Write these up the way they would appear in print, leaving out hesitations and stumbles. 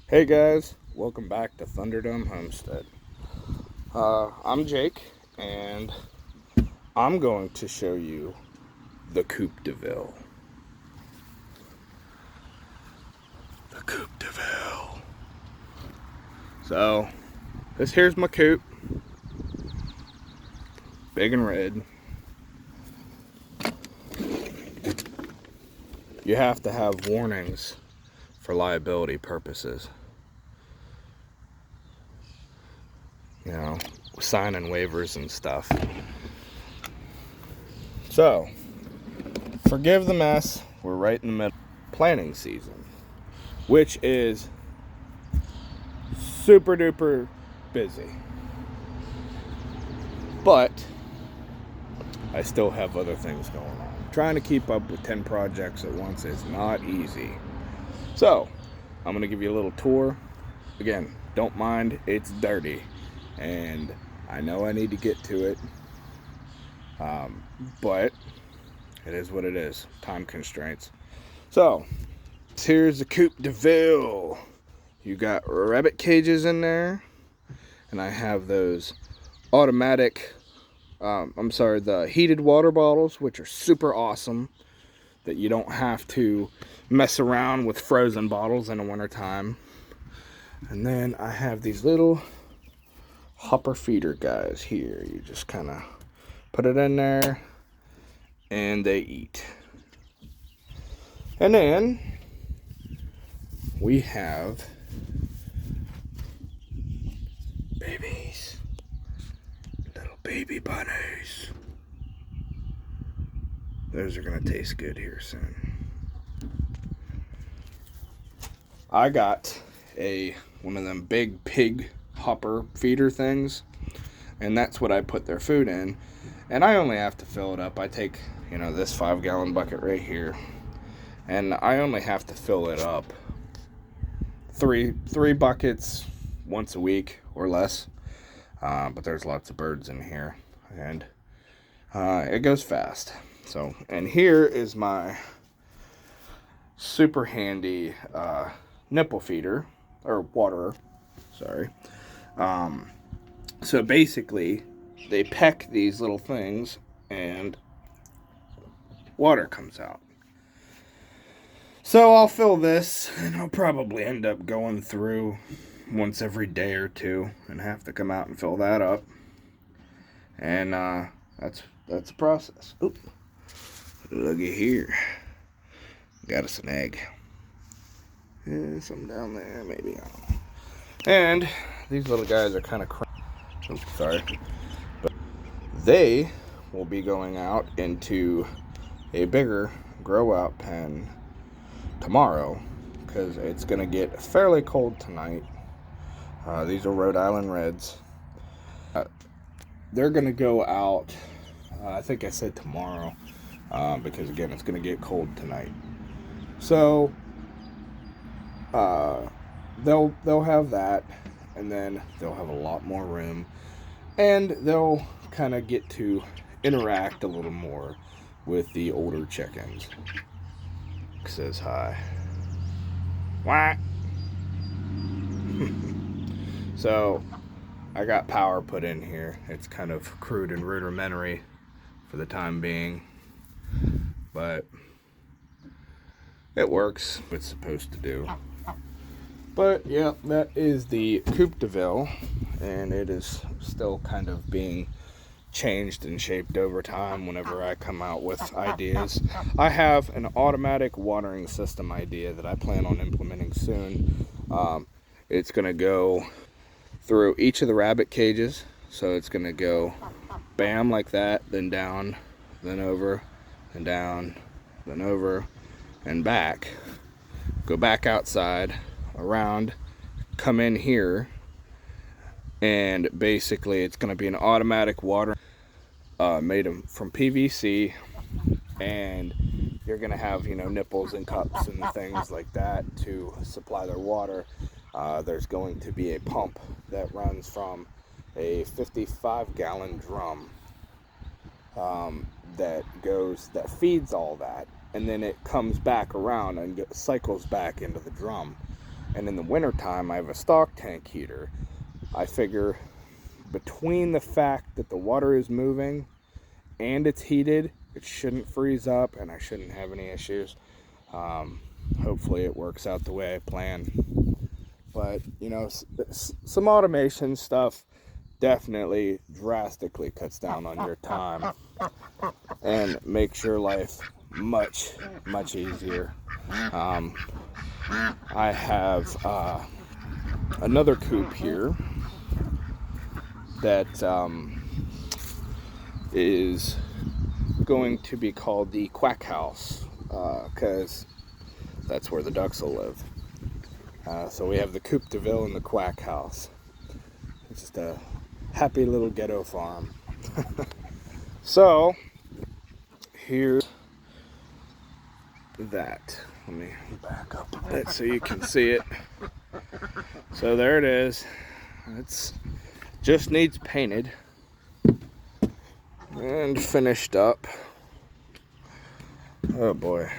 Hey guys, welcome back to Thunderdome Homestead. I'm Jake, and I'm going to show you the Coop DeVille. The Coop DeVille. So, this here's my coop. Big and red. You have to have warnings for liability purposes. You know, signing waivers and stuff. So, forgive the mess. We're right in the middle of planting season, which is super duper busy. But I still have other things going on. Trying to keep up with 10 projects at once is not easy. So, I'm going to give you a little tour. Again, don't mind, it's dirty. And I know I need to get to it. But it is what it is. Time constraints. So, here's the Coop DeVille. You got rabbit cages in there. And I have those automatic, the heated water bottles, which are super awesome. That you don't have to mess around with frozen bottles in the wintertime. And then I have these little hopper feeder guys here. You just kind of put it in there and they eat. And then we have babies, little baby bunnies. Those are gonna taste good here soon. I got one of them big pig hopper feeder things, and that's what I put their food in. And I only have to fill it up. I take, this 5-gallon bucket right here, and I only have to fill it up three buckets once a week or less. But there's lots of birds in here, and it goes fast. So, and here is my super handy nipple feeder, or waterer, sorry. So basically, they peck these little things, and water comes out. So I'll fill this, and I'll probably end up going through once every day or two, and have to come out and fill that up. And that's the process. Oop. Looky here. Got us an egg. Yeah, something down there, maybe. I don't know. And these little guys are kind of sorry. But they will be going out into a bigger grow out pen tomorrow, because it's going to get fairly cold tonight. These are Rhode Island Reds. They're going to go out, I think I said tomorrow, because again, it's going to get cold tonight. So they'll have that, and then they'll have a lot more room, and they'll kind of get to interact a little more with the older chickens. Says hi. Wah. So I got power put in here. It's kind of crude and rudimentary for the time being, but it works. It's supposed to do. But yeah, that is the Coop DeVille, and it is still kind of being changed and shaped over time whenever I come out with ideas. I have an automatic watering system idea that I plan on implementing soon. It's going to go through each of the rabbit cages. So it's going to go bam like that, then down, then over, then down, then over, and back. Go back outside, around, come in here, and basically it's going to be an automatic water made from PVC, and you're going to have nipples and cups and things like that to supply their water. There's going to be a pump that runs from a 55-gallon drum that feeds all that, and then it comes back around and cycles back into the drum. and in the wintertime I have a stock tank heater. I figure between the fact that the water is moving and it's heated, it shouldn't freeze up and I shouldn't have any issues. Hopefully it works out the way I plan. But, you know, some automation stuff definitely drastically cuts down on your time and makes your life much easier. I have another coop here that is going to be called the Quack House, because that's where the ducks will live. So we have the Coop Tour and the Quack House. It's just a happy little ghetto farm. So here's that. Let me back up a bit so you can see it. So there it is. It's just needs painted and finished up. Oh boy.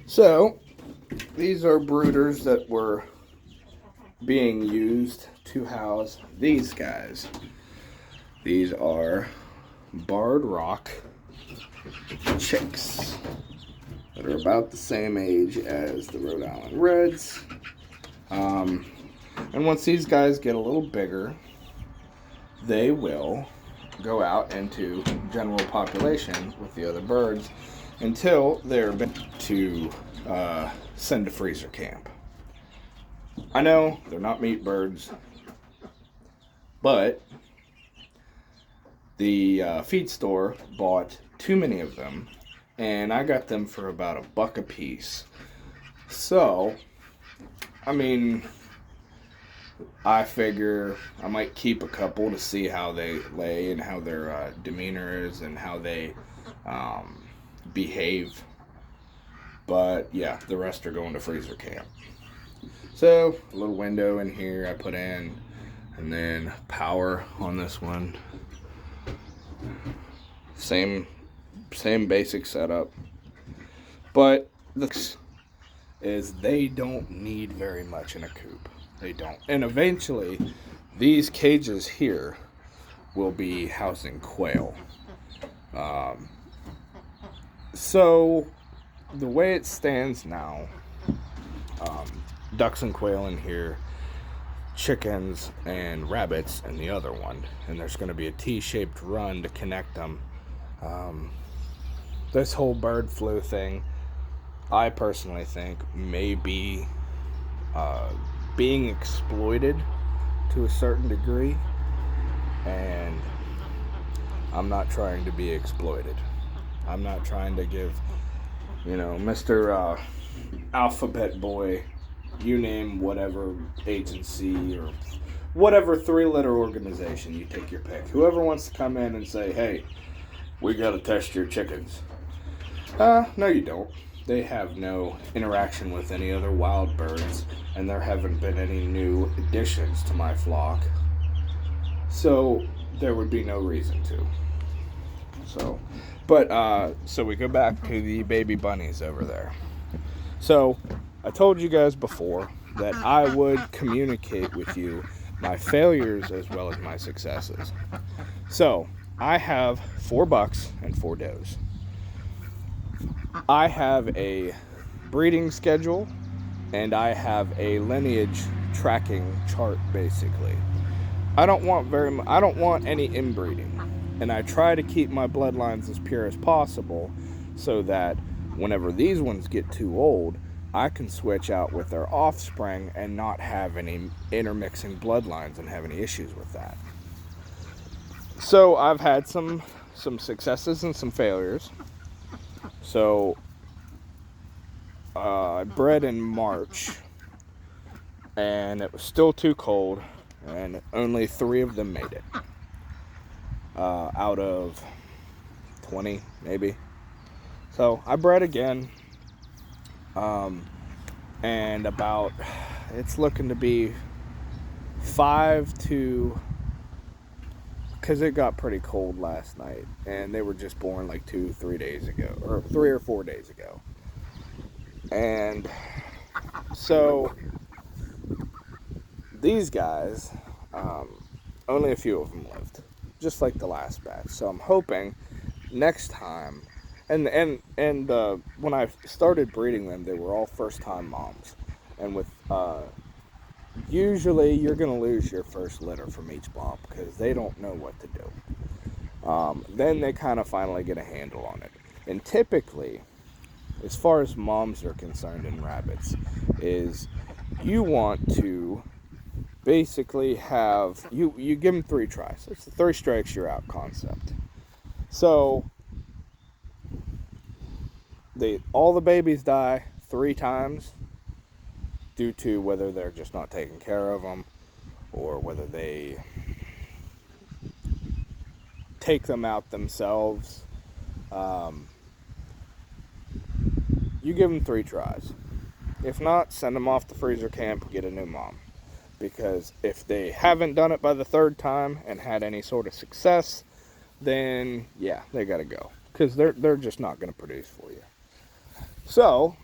So these are brooders that were being used to house these guys. These are barred rock chicks that are about the same age as the Rhode Island Reds. And once these guys get a little bigger, they will go out into general population with the other birds until they're to send to freezer camp. I know they're not meat birds, but the feed store bought too many of them, and I got them for about $1 a piece. So, I mean, I figure I might keep a couple to see how they lay and how their demeanor is and how they behave. But yeah, the rest are going to freezer camp. So a little window in here I put in, and then power on this one. Same basic setup. But the is they don't need very much in a coop. They don't. And eventually these cages here will be housing quail. So the way it stands now, ducks and quail in here, chickens and rabbits in the other one, and there's going to be a T-shaped run to connect them. This whole bird flu thing, I personally think, may be being exploited to a certain degree, and I'm not trying to be exploited. I'm not trying to give, Mr. Alphabet Boy, you name whatever agency or whatever 3-letter organization, you take your pick. Whoever wants to come in and say, hey, we got to test your chickens. No, you don't. They have no interaction with any other wild birds, and there haven't been any new additions to my flock. So there would be no reason to. So we go back to the baby bunnies over there. So I told you guys before that I would communicate with you my failures as well as my successes. So I have 4 bucks and 4 does. I have a breeding schedule and I have a lineage tracking chart, basically. I don't want any inbreeding, and I try to keep my bloodlines as pure as possible so that whenever these ones get too old, I can switch out with their offspring and not have any intermixing bloodlines and have any issues with that. So I've had some successes and some failures. So I bred in March, and it was still too cold, and only 3 of them made it out of 20 maybe. So I bred again, and it's looking to be 5 to, because it got pretty cold last night, and they were just born like 2-3 days ago, or 3 or 4 days ago. And so these guys, only a few of them lived, just like the last batch. So I'm hoping next time, and when I started breeding them, they were all first-time moms, and with usually you're gonna lose your first litter from each mom because they don't know what to do. Then they kind of finally get a handle on it, and typically, as far as moms are concerned in rabbits, is you want to basically have you give them 3 tries. It's the 3 strikes you're out concept. So all the babies die 3 times due to whether they're just not taking care of them or whether they take them out themselves. You give them 3 tries. If not, send them off to freezer camp and get a new mom. Because if they haven't done it by the 3rd time and had any sort of success, then yeah, they gotta go. Because they're just not gonna produce for you. So,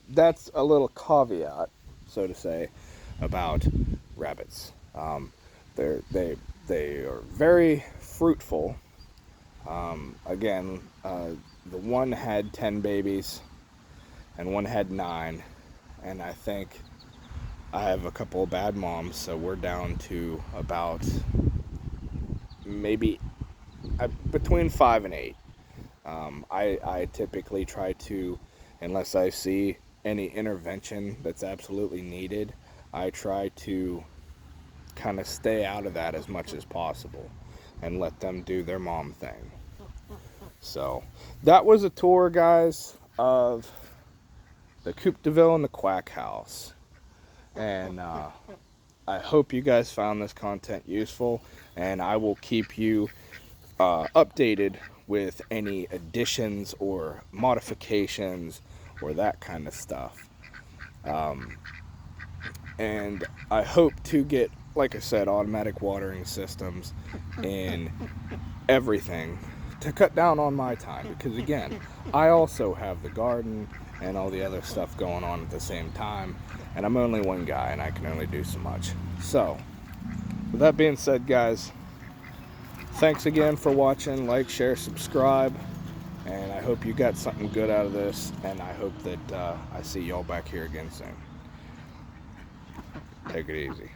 that's a little caveat, so to say, about rabbits. They are very fruitful. Again, the one had 10 babies and one had 9, and I think I have a couple of bad moms, so we're down to about maybe between 5 and 8. I typically try to, unless I see any intervention that's absolutely needed, I try to kind of stay out of that as much as possible and let them do their mom thing. So that was a tour, guys, of the Coop Tour and the Quack House, and I hope you guys found this content useful, and I will keep you updated with any additions or modifications or that kind of stuff. And I hope to get, like I said, automatic watering systems in everything to cut down on my time, because again, I also have the garden and all the other stuff going on at the same time, and I'm only one guy and I can only do so much. So with that being said, guys, thanks again for watching. Like, share, subscribe, and I hope you got something good out of this, and I hope that I see y'all back here again soon. Take it easy.